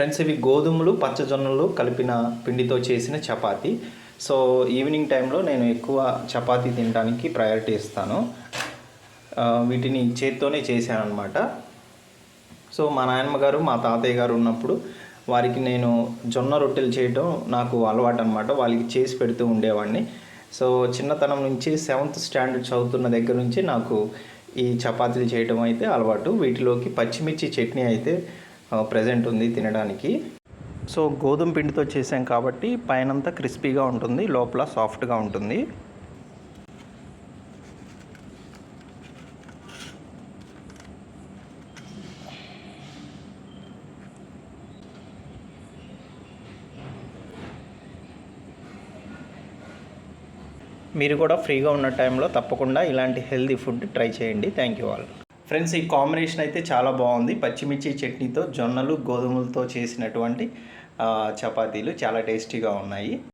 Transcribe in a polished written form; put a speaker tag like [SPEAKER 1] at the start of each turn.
[SPEAKER 1] Friends, ఇవి గోధుమలు పచ్చజొన్నలు కలిపిన పిండితో చేసిన చపాతీ. సో ఈవినింగ్ టైంలో నేను ఎక్కువ చపాతీ తినడానికి ప్రయారిటీ ఇస్తాను. వీటిని చేత్తోనే చేశాను అనమాట. సో మా నాయనమ్మ గారు మా తాతయ్య గారు ఉన్నప్పుడు వారికి నేను జొన్న రొట్టెలు చేయడం నాకు అలవాటు అనమాట. వాళ్ళకి చేసి పెడుతూ ఉండేవాడిని. సో చిన్నతనం నుంచి 7th స్టాండర్డ్ చదువుతున్న దగ్గర నుంచి నాకు ఈ చపాతీలు చేయడం అయితే అలవాటు. వీటిలోకి పచ్చిమిర్చి చట్నీ అయితే ప్రజెంట్ ఉంది తినడానికి. సో గోధుమ పిండితో చేసాం కాబట్టి పైనంతా క్రిస్పీగా ఉంటుంది, లోపల సాఫ్ట్గా ఉంటుంది. మీరు కూడా ఫ్రీగా ఉన్న టైంలో తప్పకుండా ఇలాంటి హెల్తీ ఫుడ్ ట్రై చేయండి. Thank you all. ఫ్రెండ్స్, ఈ కాంబినేషన్ అయితే చాలా బాగుంది. పచ్చిమిర్చి చట్నీతో జొన్నలు గోధుమలతో చేసినటువంటి చపాతీలు చాలా టేస్టీగా ఉన్నాయి.